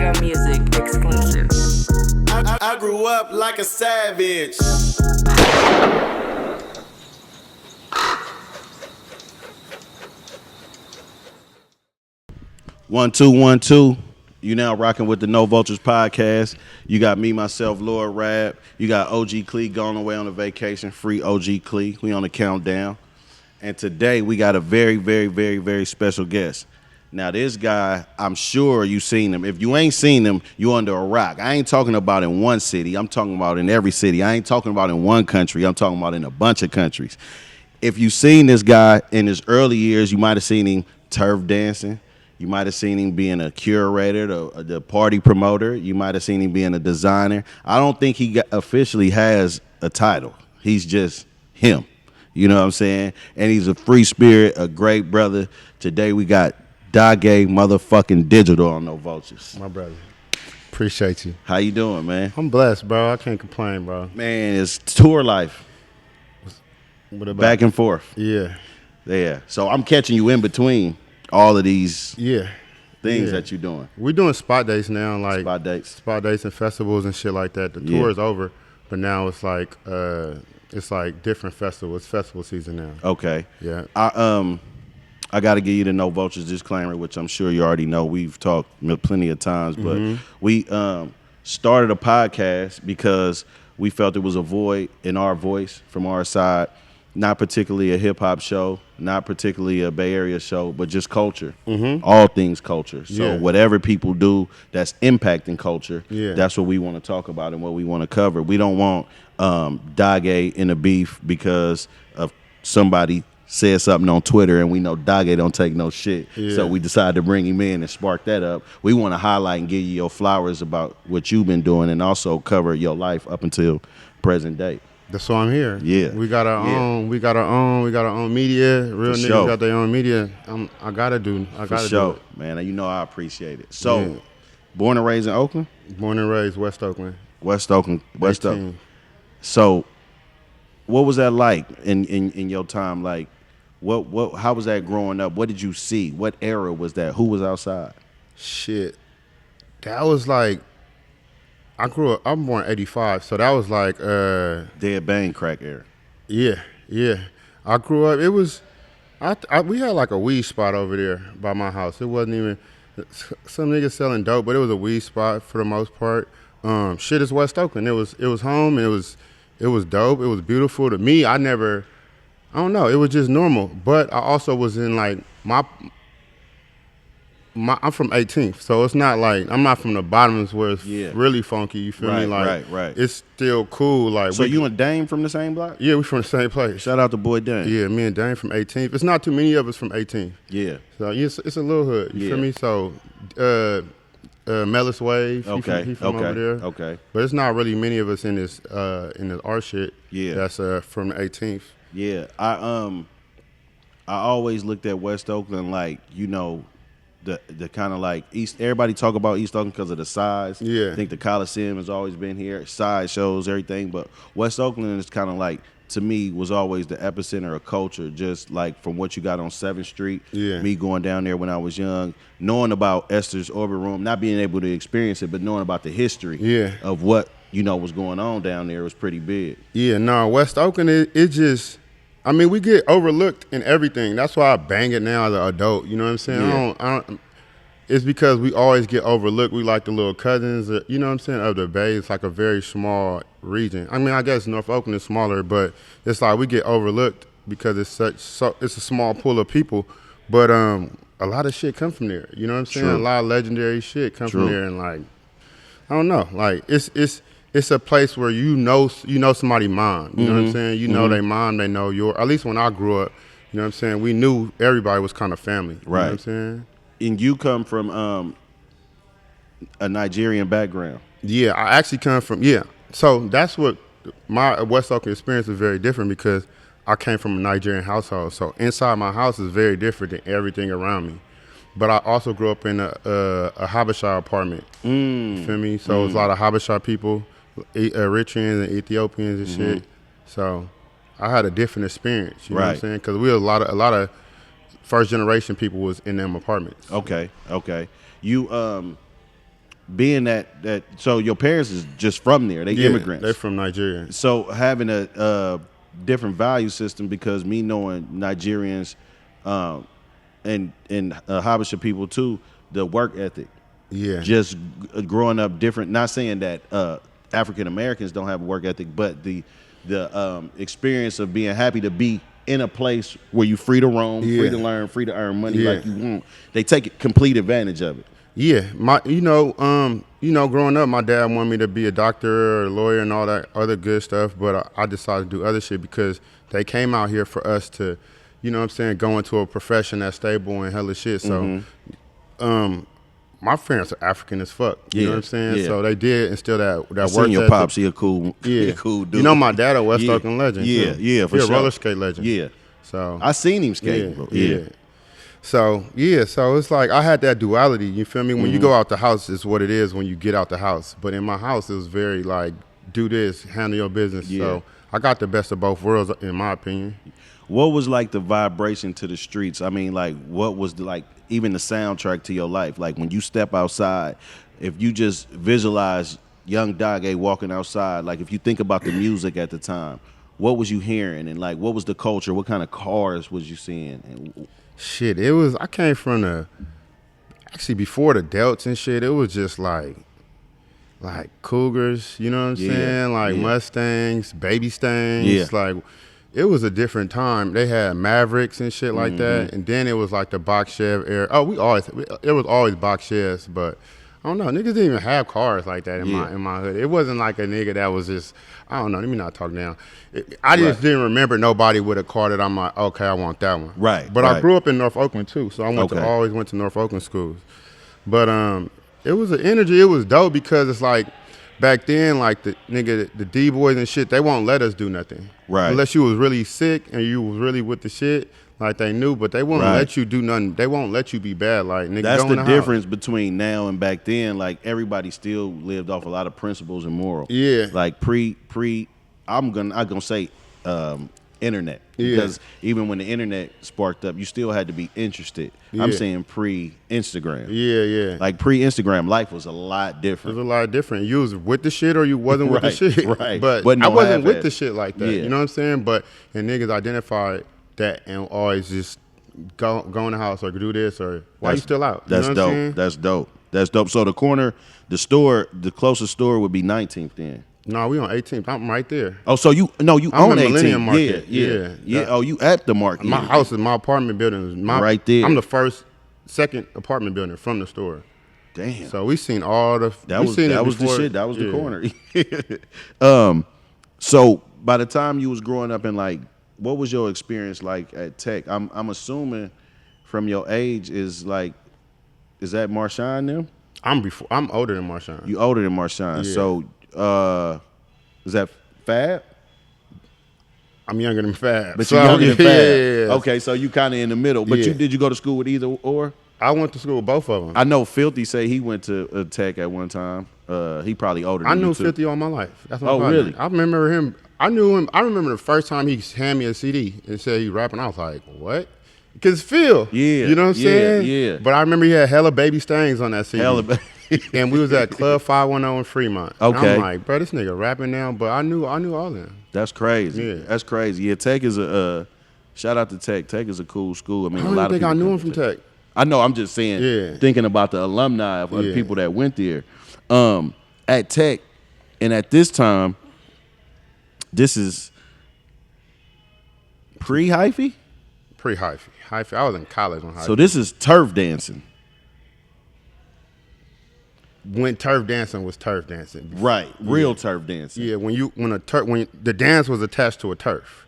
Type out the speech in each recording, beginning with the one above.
Real music exclusive. I grew up like a savage. One, two, 1, 2. You now rocking with the No Vultures podcast. You got me, myself, Lord Rab. You got OG Clee going away on a vacation. Free OG Clee. We on the countdown. And today we got a very, very, very, very special guest. Now this guy, I'm sure you seen him. If you ain't seen him, you under a rock. I ain't talking about in one city. I'm talking about in every city. I ain't talking about in one country. I'm talking about in a bunch of countries. If you seen this guy in his early years, you might have seen him turf dancing. You might have seen him being a curator, the party promoter. You might have seen him being a designer. I don't think he officially has a title. He's just him. You know what I'm saying? And he's a free spirit, a great brother. Today we got Daghe motherfucking Digital on No Vultures. My brother. Appreciate you. How you doing, man? I'm blessed, bro. I can't complain, bro. Man, it's tour life. What about? Back and forth. Yeah. Yeah. So I'm catching you in between all of these things Yeah. that you're doing. We're doing spot dates now, like Spot dates. and festivals and shit like that. The tour is over, but now it's like different festivals. It's festival season now. Okay. Yeah. I got to give you the No Vultures disclaimer, which I'm sure you already know. We've talked plenty of times, but we started a podcast because we felt there was a void in our voice from our side. Not particularly a hip-hop show, not particularly a Bay Area show, but just culture. All things culture. So whatever people do that's impacting culture, that's what we want to talk about and what we want to cover. We don't want Daghe in a beef because of somebody said something on Twitter and we know Daghe don't take no shit. So we decided to bring him in and spark that up. We want to highlight and give you your flowers about what you've been doing and also cover your life up until present day. That's why I'm here. Yeah. We got our own. We got our own media. Real niggas got their own media. I gotta do it. Man. You know I appreciate it. So, born and raised in Oakland? Born and raised West Oakland. West Oakland. So, what was that like in your time? Like, what? How was that growing up? What did you see? What era was that? Who was outside? Shit, that was like. I'm born 85, so that was like Dead Bang crack era. Yeah. I grew up. It was we had like a weed spot over there by my house. It wasn't even some niggas selling dope, but it was a weed spot for the most part. Shit is West Oakland. It was home. And it was dope. It was beautiful to me. I don't know. It was just normal. But I also was in like I'm from 18th, so it's not like I'm not from the bottoms where it's really funky. You feel me? Like right. It's still cool. Like so, you and Dame from the same block? Yeah, we from the same place. Shout out to boy Dame. Yeah, me and Dame from 18th. It's not too many of us from 18th. Yeah. So it's a little hood. You feel me? So Mellis Wave. He from over there. Okay. But it's not really many of us in this art shit. Yeah. That's from the 18th. Yeah. I always looked at West Oakland like, you know, the kind of like East. Everybody talk about East Oakland because of the size. Yeah, I think the Coliseum has always been here. Side shows, everything. But West Oakland is kind of like, to me, was always the epicenter of culture. Just like from what you got on 7th Street. Yeah, me going down there when I was young, knowing about Esther's Orbit Room, not being able to experience it, but knowing about the history. Of what was going on down there was pretty big. Yeah, no, West Oakland, it just. I mean, we get overlooked in everything. That's why I bang it now as an adult. You know what I'm saying? Yeah. I don't. It's because we always get overlooked. We like the little cousins, you know what I'm saying, of the Bay. It's like a very small region. I mean, I guess North Oakland is smaller, but it's like we get overlooked because it's it's a small pool of people. But a lot of shit come from there. You know what I'm saying? True. A lot of legendary shit come from there, and like, I don't know, like it's a place where you know somebody's mom. You know what I'm saying? You know their mom, they know your. At least when I grew up, you know what I'm saying? We knew everybody was kind of family. You know what I'm saying? And you come from a Nigerian background. Yeah, I actually come from So that's what my West Oakland experience was very different because I came from a Nigerian household. So inside my house is very different than everything around me. But I also grew up in a Habesha apartment. You feel me? So it's a lot of Habesha people. Eritreans and Ethiopians and shit. So I had a different experience, you know what I'm saying? Because we had a lot of first generation people was in them apartments. Okay. You being that so your parents is just from there. They immigrants. They're from Nigeria. So having a different value system, because me knowing Nigerians and Habesha people too, the work ethic. Yeah. Just growing up different. Not saying that African Americans don't have a work ethic, but the experience of being happy to be in a place where you free to roam, free to learn, free to earn money like you want. They take complete advantage of it. Yeah, growing up, my dad wanted me to be a doctor or a lawyer and all that other good stuff, but I decided to do other shit because they came out here for us to, go into a profession that's stable and hella shit. So, my parents are African as fuck. You know what I'm saying? Yeah. So they did instill that work ethic. Your pops, he a cool dude. You know my dad a West Oakland legend. Yeah, too. Yeah, for sure. He a roller skate legend. Yeah. So I seen him skate, bro. Yeah. So it's like I had that duality. You feel me? When you go out the house, it's what it is. When you get out the house, but in my house, it was very like, do this, handle your business. Yeah. So I got the best of both worlds, in my opinion. What was like the vibration to the streets? I mean, like, what was even the soundtrack to your life? Like when you step outside, if you just visualize young Daghe walking outside, like if you think about the music at the time, what was you hearing? And like, what was the culture? What kind of cars was you seeing? And shit, I came from actually before the Delts and shit, it was just like Cougars, you know what I'm saying? Like Mustangs, Baby Stangs. Yeah. Like, it was a different time. They had Mavericks and shit like that. And then it was like the box Chev era. Oh, it was always box Chevs, but I don't know. Niggas didn't even have cars like that in my hood. It wasn't like a nigga that was just, I don't know. Let me not talk down. I just didn't remember nobody with a car that I'm like, okay, I want that one. Right. But I grew up in North Oakland too, so I always went to North Oakland schools. But it was an energy. It was dope because it's like back then, like the D-boys and shit, they won't let us do nothing. Right. Unless you was really sick and you was really with the shit. Like they knew, but they won't let you do nothing. They won't let you be bad. Like nigga, that's go in the difference between now and back then. Like everybody still lived off a lot of principles and morals. Yeah. Like pre. I'm gonna say internet, because even when the internet sparked up, you still had to be interested. I'm saying pre-Instagram. Yeah. Like pre-Instagram, life was a lot different. It was a lot different. You was with the shit or you wasn't with the shit. Right. But no, I wasn't with the shit like that. Yeah. You know what I'm saying? And niggas identified that and always just go in the house or do this or why you still out? That's dope. That's dope. So the closest store would be 19th then. No, we on 18th. I'm right there. Oh, so you own 18th. Millennium Market. Yeah. Oh, you at the market. My house is my apartment building. Right there. I'm the second apartment building from the store. Damn. So we seen all the. That was the shit. That was the corner. So by the time you was growing up, and like, what was your experience like at Tech? I'm assuming from your age is that Marshawn them? I'm older than Marshawn. You older than Marshawn. Yeah. So is that Fab? I'm younger than Fab. But you're younger than Fab. Yeah. Okay, so you kind of in the middle. But did you go to school with either or? I went to school with both of them. I know Filthy say he went to Tech at one time. He probably older than you too. I knew 50 all my life. That's my partner. Really? I remember him. I knew him. I remember the first time he handed me a CD and said he rapping. I was like, what? Because Phil. Yeah. You know what I'm saying? Yeah. But I remember he had hella Baby Stangs on that CD. And we was at Club 510 in Fremont. Okay. And I'm like, bro, this nigga rapping now. But I knew all of them. That's crazy. Yeah. That's crazy. Yeah, Tech is shout out to Tech. Tech is a cool school. I mean, I don't think I knew him from Tech. I know. I'm just saying, thinking about the alumni of other people that went there. At Tech, and at this time, this is pre-hyphy? Pre-hyphy. Hyphy. I was in college when hyphy. So this is turf dancing. When turf dancing was turf dancing. Right. Real turf dancing. Yeah, when the dance was attached to a turf.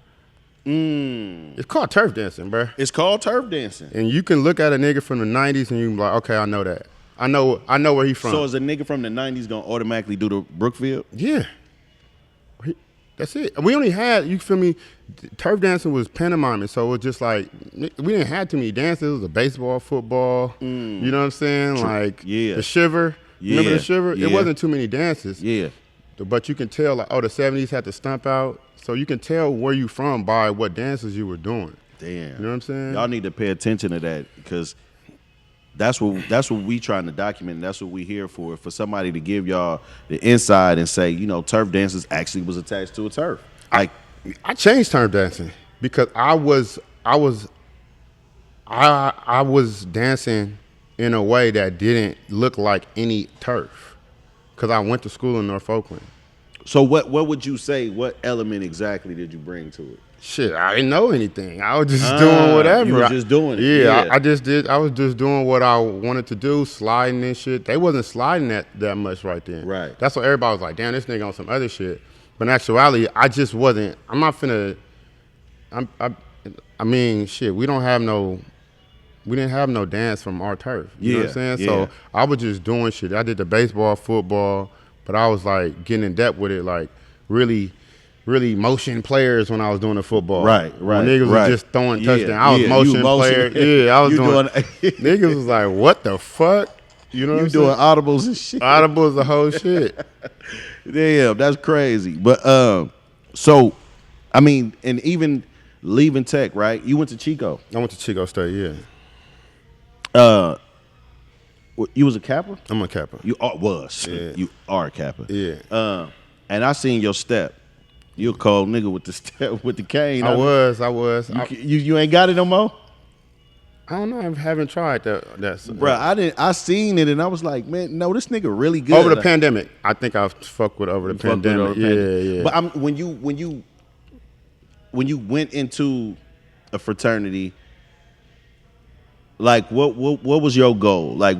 It's called turf dancing, bro. It's called turf dancing. And you can look at a nigga from the 90s and you can be like, okay, I know that. I know where he from. So is a nigga from the 90s going to automatically do the Brookfield? Yeah. That's it. We only had, you feel me, turf dancing was pantomiming, so it was just like, we didn't have too many dances. It was a baseball, football, you know what I'm saying? Like, the shiver. Remember the shiver? Yeah. It wasn't too many dances. Yeah. But you can tell, like, the 70s had to stump out. So you can tell where you from by what dances you were doing. Damn. You know what I'm saying? Y'all need to pay attention to that, because That's what we trying to document. And that's what we here for somebody to give y'all the inside and say, turf dances actually was attached to a turf. Like I changed turf dancing because I was dancing in a way that didn't look like any turf because I went to school in North Oakland. So what would you say? What element exactly did you bring to it? Shit, I didn't know anything. I was just doing whatever. You were just doing it. Yeah, I just did. I was just doing what I wanted to do, sliding and shit. They wasn't sliding that much right then. Right. That's what everybody was like, damn, this nigga on some other shit. But in actuality, I just wasn't. I'm not finna. I mean, shit. We didn't have no dance from our turf. You know what I'm saying? Yeah. So I was just doing shit. I did the baseball, football, but I was like getting in depth with it, like really motion players when I was doing the football. Right. When niggas was just throwing touchdowns. I was motion player. Yeah, I was doing niggas was like, what the fuck? You know what I'm saying? You doing audibles and shit. Audibles the whole shit. Damn, that's crazy. But so I mean, and even leaving tech, right? You went to Chico. I went to Chico State, yeah. You was a Kappa? I'm a Kappa. You was. Yeah. You are a Kappa. Yeah. And I seen your step. You a cold nigga with the step with the cane. I was. You ain't got it no more? I don't know. I haven't tried that. Bruh, I seen it and I was like, man, no, this nigga really good. Over the pandemic. I think I fuck with over the pandemic. Yeah. But when you went into a fraternity, like what was your goal? Like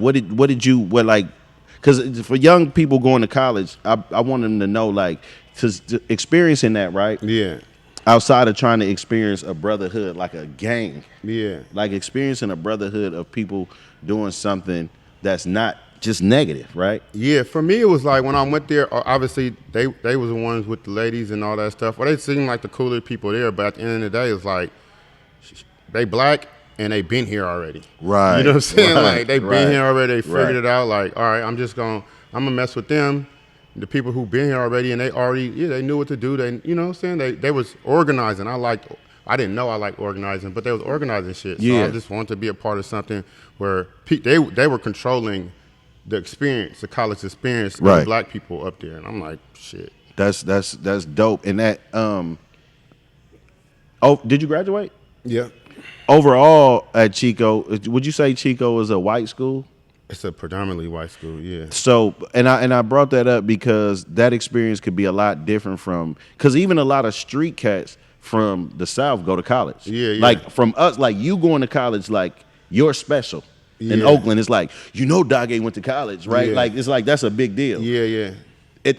because for young people going to college, I want them to know, like, because experiencing that, right? Yeah. Outside of trying to experience a brotherhood, like a gang. Yeah. Like experiencing a brotherhood of people doing something that's not just negative, right? Yeah, for me it was like when I went there, obviously they was the ones with the ladies and all that stuff. Well, they seemed like the cooler people there, but at the end of the day, it's like they black and they been here already. Right. You know what I'm saying? Right. Like they been here already, they figured Right. it out. Like, all right, I'm gonna mess with them. The people who been here already and they already, they knew what to do. They, you know what I'm saying? They was organizing. I didn't know I liked organizing, but they was organizing shit. So Yeah. I just wanted to be a part of something where they were controlling the experience, the college experience of Right. black people up there. And I'm like, shit. That's dope. And that did you graduate? Yeah. Overall at Chico, would you say Chico is a white school? It's a predominantly white school, yeah. So, and I brought that up because that experience could be a lot different because even a lot of street cats from the South go to college. Yeah. Like from us, like you going to college, like you're special. In Yeah. Oakland, it's like, Daghe went to college, right? Yeah. Like, it's like, that's a big deal. Yeah.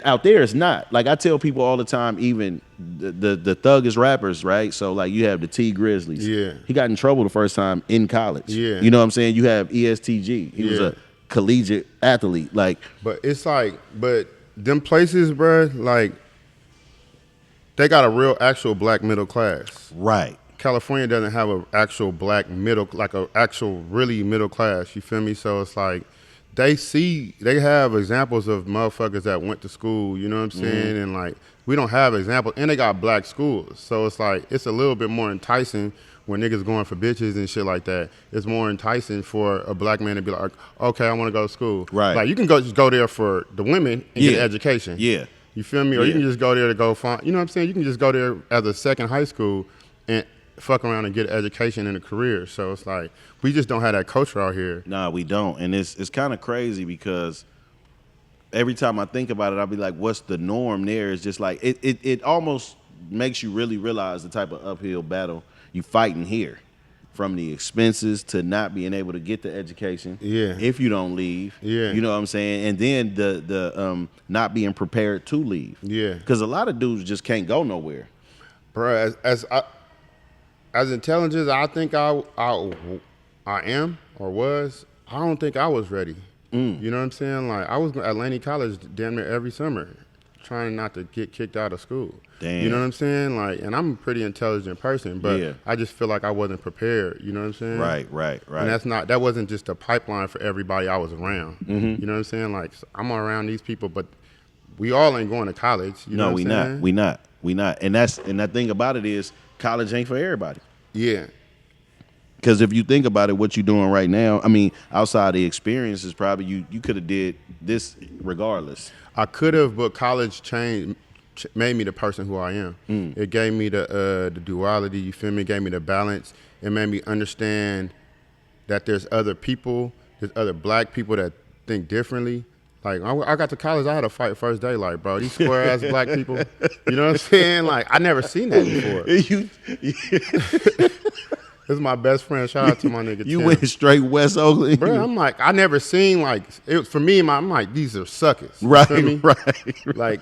Out there, it's not. Like, I tell people all the time, even the thuggish rappers, right? So, like, you have the T Grizzlies. Yeah. He got in trouble the first time in college. Yeah. You know what I'm saying? You have ESTG. He was Yeah. a collegiate athlete. Like, But it's like, them places, bruh, like, they got a real actual black middle class. right. California doesn't have an actual black middle, like an actual really middle class. You feel me? So it's like they have examples of motherfuckers that went to school. You know what I'm saying? And like we don't have examples, and they got black schools. So it's like it's a little bit more enticing when niggas going for bitches and shit like that. It's more enticing for a black man to be like, okay, I want to go to school. Right. Like you can just go there for the women and get an education. Yeah. You feel me? Or you Yeah. can just go there to go find. You know what I'm saying? You can just go there as a second high school and fuck around and get an education and a career. So it's like we just don't have that culture out here. Nah, we don't. And it's kind of crazy because every time I think about it, I'll be like, what's the norm there? It's just like it almost makes you really realize the type of uphill battle you fighting here. From the expenses to not being able to get the education. Yeah. If you don't leave. Yeah. You know what I'm saying? And then the not being prepared to leave. Yeah. Because a lot of dudes just can't go nowhere. Bro, as intelligent as I think I am or was, I don't think I was ready. You know what I'm saying? Like I was at Laney College damn near every summer, trying not to get kicked out of school. Damn. You know what I'm saying? Like, and I'm a pretty intelligent person, but Yeah. I just feel like I wasn't prepared. You know what I'm saying? Right. And that wasn't just a pipeline for everybody I was around. You know what I'm saying? Like I'm around these people, but we all ain't going to college. You know No, what I'm saying? we not. And that thing about it is college ain't for everybody. Yeah. Because if you think about it, what you're doing right now, I mean, outside the experience is probably you could have did this regardless. I could have, but college made me the person who I am. It gave me the duality, you feel me? It gave me the balance. It made me understand that there's other people, there's other black people that think differently. Like, I got to college, I had a fight first day, like, bro, these square-ass black people, you know what I'm saying? Like, I never seen that before. This is my best friend. Shout out to my nigga You Tim. went straight West Oakland. Bro, I'm like, I never seen, like, for me, I'm like, these are suckers. You Right, feel me? right. Like,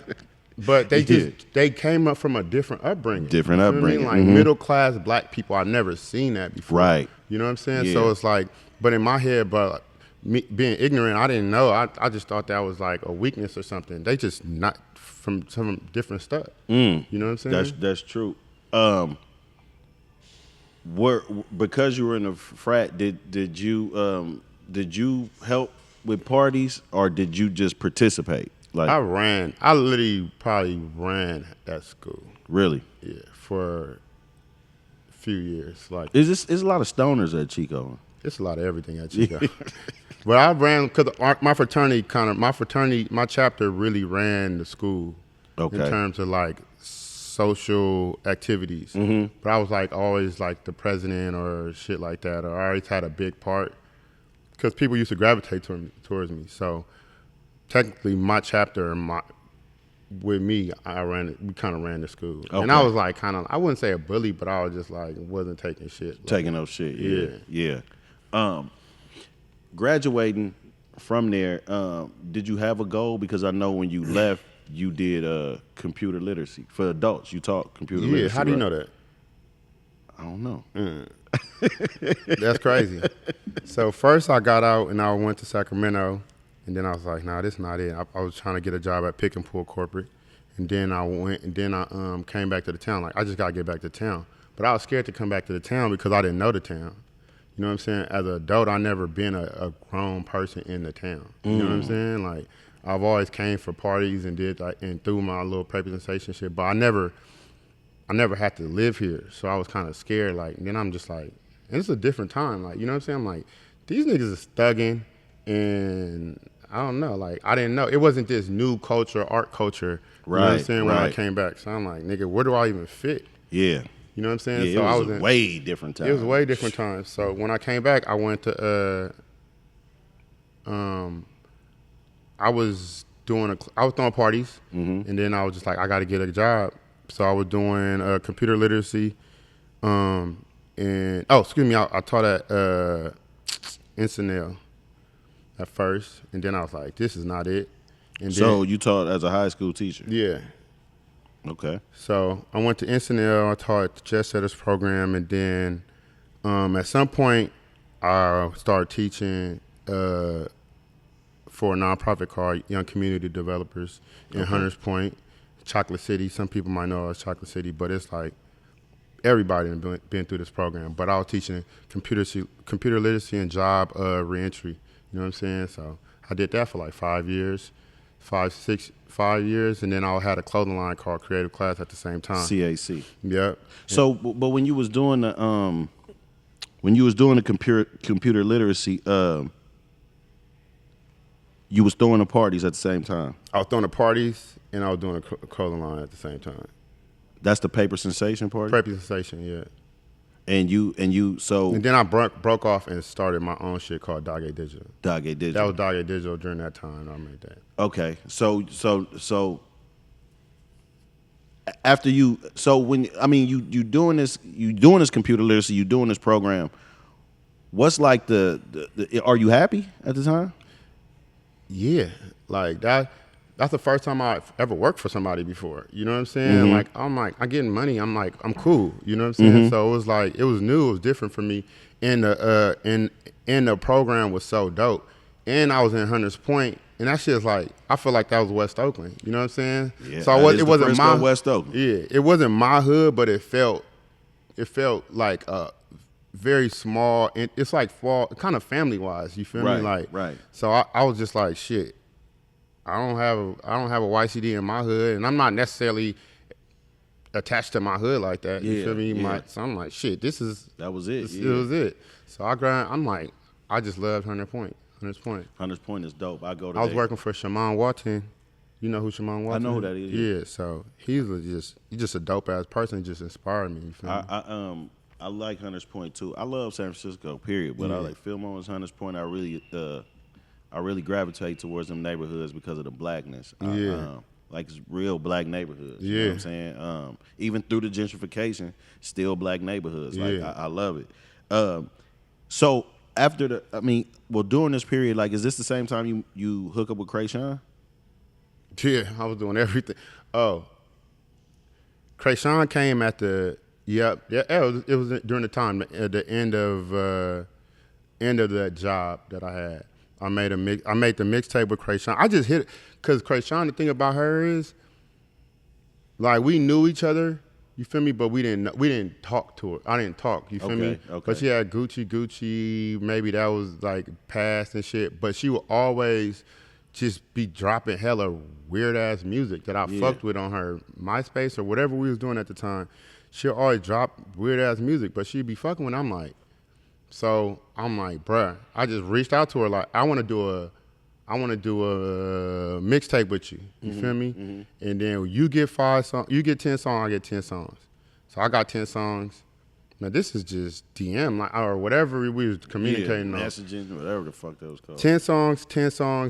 but they came up from a different upbringing. Different You feel me? upbringing. Like, middle-class black people, I never seen that before. Right. You know what I'm saying? Yeah. So it's like, but in my head, but me being ignorant, I didn't know. I just thought that was like a weakness or something. They just not from some different stuff. You know what I'm saying? That's true. Because you were in a frat, did you help with parties or did you just participate? Like I literally probably ran at school. really? Yeah, for a few years. Like, Is a lot of stoners at Chico? it's a lot of everything at Chico. But I ran because my chapter really ran the school in terms of like social activities. But I was like always like the president or shit like that, or I always had a big part because people used to gravitate towards me. So technically, my chapter with me, we kind of ran the school, and I was like I wouldn't say a bully, but I was just like wasn't taking shit. Like, Taking no shit. Yeah. Graduating from there, did you have a goal? Because I know when you left, you did computer literacy for adults. You taught computer literacy. Yeah, how do you know that? I don't know. That's crazy. So first I got out and I went to Sacramento, and then I was like, nah, this is not it. I was trying to get a job at Pick and Pull Corporate, and then I went, and then I came back to the town. Like, I just gotta get back to town, but I was scared to come back to the town because I didn't know the town. You know what I'm saying? As an adult, I never been a grown person in the town. You know what I'm saying? Like, I've always came for parties and did like and threw my little presentation shit, but I never had to live here, so I was kind of scared. Like, and then I'm just like, and it's a different time. Like, you know what I'm saying? I'm like, these niggas is thugging, and I don't know. Like, I didn't know it wasn't this new culture, art culture. You know what I'm saying? When I came back, so I'm like, nigga, where do I even fit? Yeah. You know what I'm saying? Yeah, so it was a way different time. It was way different times. So when I came back, I went to I was throwing parties, and then I was just like, I got to get a job. So I was doing computer literacy, and I taught at Encinal at first, and then I was like, this is not it. And so you taught as a high school teacher? Yeah. Okay. So I went to Encinal, I taught the Jet Setters program, and then at some point I started teaching for a nonprofit called Young Community Developers in Hunters Point, Chocolate City. Some people might know it as Chocolate City, but it's like everybody has been through this program. But I was teaching computer literacy and job reentry. You know what I'm saying? So I did that for like 5 years, 5 years, and then I had a clothing line called Creative Class at the same time. CAC. Yep. So, but when you was doing the computer literacy, you was throwing the parties at the same time. I was throwing the parties and I was doing a clothing line at the same time. That's the Paper Sensation party. Paper Sensation, yeah. And then I broke off and started my own shit called Daghe Digital. Daghe Digital. That was Daghe Digital during that time. I made that. Okay, so after you doing this computer literacy, you doing this program. What's like the are you happy at the time? Yeah, like that. That's the first time I've ever worked for somebody before. You know what I'm saying? Like, I'm getting money. I'm like, I'm cool. You know what I'm saying? So it was like, it was new. It was different for me. And the program was so dope. And I was in Hunters Point, and that shit is like, I feel like that was West Oakland. You know what I'm saying? Yeah, so it wasn't my West Oakland. Yeah, it wasn't my hood, but it felt like a very small. It's like kind of family wise. You feel me? Like, right. So I was just like, shit. I don't have a YCD in my hood, and I'm not necessarily attached to my hood like that. You Yeah, feel me? yeah. So I'm like, shit, this That was it. it Yeah. was it. So I'm like, I just loved 100 Point. 100 Point. 100 Point is dope. I go to I was working for Shaman Walton. You know who Shaman Walton is? I know who that is. Yeah, so he's just a dope ass person. He just inspired me. You feel me? I like Hunters Point too. I love San Francisco, period. But I like Fillmore's Hunters Point. I really gravitate towards them neighborhoods because of the blackness. Like it's real black neighborhoods. You know what I'm saying? Even through the gentrification, still black neighborhoods. Like I love it. So after during this period, like, is this the same time you hook up with Kreayshawn? Yeah, I was doing everything. Oh, Kreayshawn came at the it was during the time at the end of that job that I had. I made the mixtape with Kreayshawn. I just hit it because Kreayshawn. The thing about her is, like, we knew each other. You feel me? But we didn't talk to her. I didn't talk. You feel me? Okay. But she had Gucci. Maybe that was like past and shit. But she would always just be dropping hella weird ass music that I fucked with on her MySpace or whatever we was doing at the time. She'll always drop weird ass music, but she'd be fucking with. I'm like, bruh, I just reached out to her like, I want to do a mixtape with you. You feel me? And then you get 5 songs, you get 10 songs, I get 10 songs. So I got 10 songs. Now this is just DM like or whatever we was communicating on. Messaging, whatever the fuck that was called. 10 songs.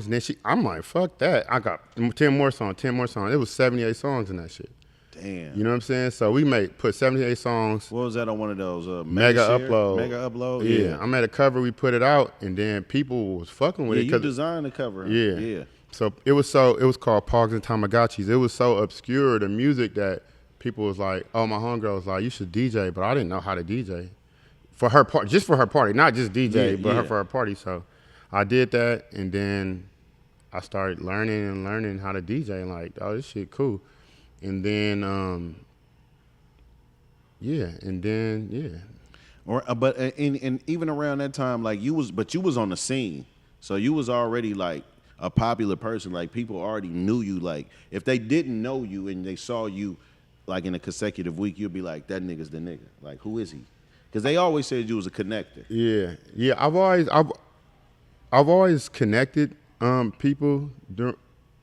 And then I'm like, fuck that. I got 10 more songs. It was 78 songs in that shit. Damn. You know what I'm saying? So we put 78 songs. What was that on one of those? Mega upload. Mega upload? Yeah. I made a cover, we put it out, and then people was fucking with it. You designed the cover. Huh? Yeah. So it was called Pogs and Tamagotchis. It was so obscure, the music, that people was like, oh, my homegirl was like, you should DJ, but I didn't know how to DJ. For her part, just for her party, not just DJ, but for her party. So I did that, and then I started learning how to DJ, and like, oh, this shit cool. And then, But even around that time, like you was on the scene, so you was already like a popular person. Like people already knew you. Like if they didn't know you and they saw you, like in a consecutive week, you'd be like, that nigga's the nigga. Like who is he? Because they always said you was a connector. Yeah. I've always connected people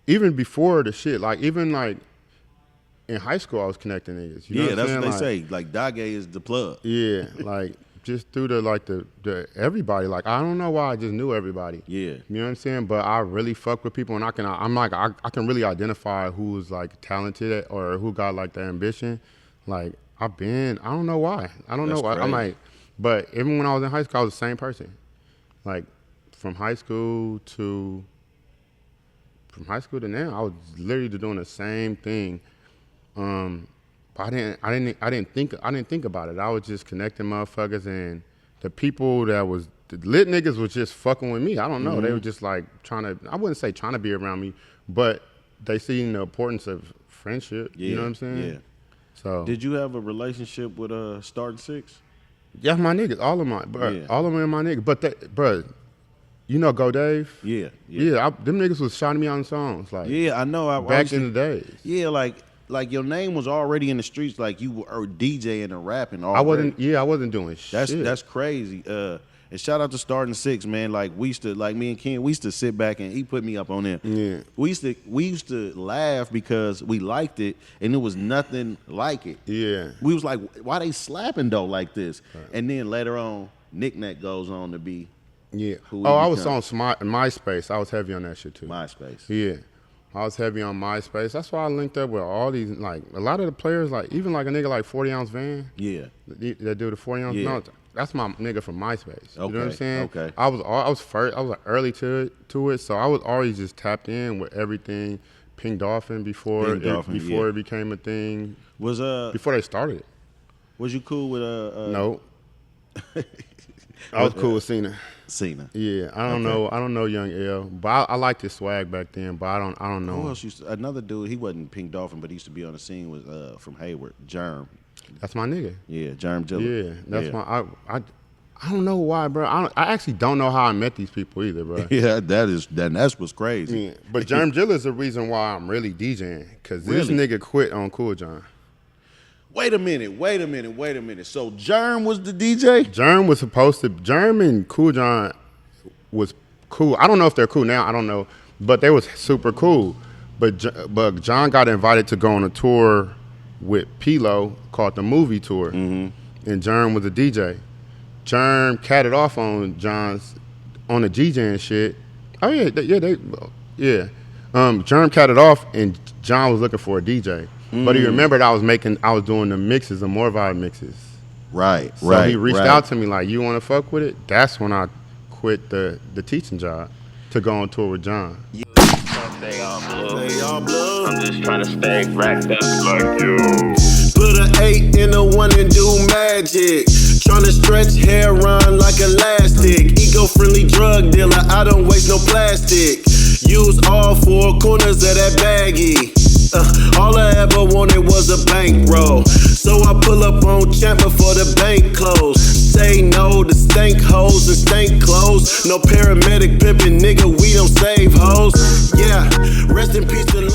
even before the shit. Like even like. In high school, I was connecting niggas. You know that's what they say. Like Daghe is the plug. Yeah, like just through the everybody. Like I don't know why I just knew everybody. Yeah, you know what I'm saying. But I really fuck with people, and I can really identify who's like talented or who got like the ambition. Like I don't know why. I don't know why. I'm like, but even when I was in high school, I was the same person. Like from high school to now, I was literally doing the same thing. But I didn't think about it. I was just connecting motherfuckers, and the people that was the lit niggas was just fucking with me. I don't know. They were just like I wouldn't say trying to be around me, but they seen the importance of friendship. You know what I'm saying? Yeah. So did you have a relationship with Starting Six? Yeah, my niggas, all of them my niggas. But bro, you know Go Dave? Yeah. Them niggas was shouting me on songs like. Yeah, I know. Back in the days. Yeah, like your name was already in the streets, like you were DJing and rapping already. I wasn't doing shit. That's crazy. And shout out to Starting Six, man. Like we used to, like me and Ken, we used to sit back and he put me up on them. Yeah. We used to laugh because we liked it and it was nothing like it. Yeah. We was like, why they slapping though like this? Right. And then later on, Nick Nack goes on to be. Yeah. I was on MySpace. I was heavy on that shit too. MySpace. Yeah. I was heavy on MySpace. That's why I linked up with all these, like, a lot of the players, like, even like a nigga like 40 Ounce Van. Yeah. That do the 40 Ounce. Yeah. No, that's my nigga from MySpace. Okay. You know what I'm saying? Okay. I was early to it, so I was always just tapped in with everything. Pink Dolphin before it became a thing. Before they started. Was you cool with No. I was cool with Cena. Yeah, I don't know Young L, but I liked his swag back then. But I don't know. Who else another dude? He wasn't Pink Dolphin, but he used to be on the scene. Was from Hayward, Germ. That's my nigga. Yeah, Germ Dilla. Yeah, that's my. I don't know why, bro. I actually don't know how I met these people either, bro. Yeah, that's what's crazy. Yeah, but Germ Dilla is the reason why I'm really DJing, because this nigga quit on Kool John. Wait a minute. So Germ was the DJ? Germ and Kool John was cool. I don't know if they're cool now. I don't know, but they was super cool. But John got invited to go on a tour with P-Lo called the Movie Tour, and Germ was a DJ. Germ catted off on John's on the DJ and shit. Oh yeah. Germ catted off, and John was looking for a DJ. But he remembered I was doing the mixes, the Morvibe mixes. Right. So he reached out to me like, "You want to fuck with it?" That's when I quit the teaching job to go on tour with John. Stay all blue. I'm just trying to stay racked up like you. Put an 8 in a 1 and do magic. Tryna stretch hair run like elastic. Eco-friendly drug dealer, I don't waste no plastic. Use all 4 corners of that baggie. All I ever wanted was a bankroll. So I pull up on Champ before the bank close. Say no to stank hoes and stank clothes. No paramedic pimpin', nigga, we don't save hoes. Yeah, rest in peace to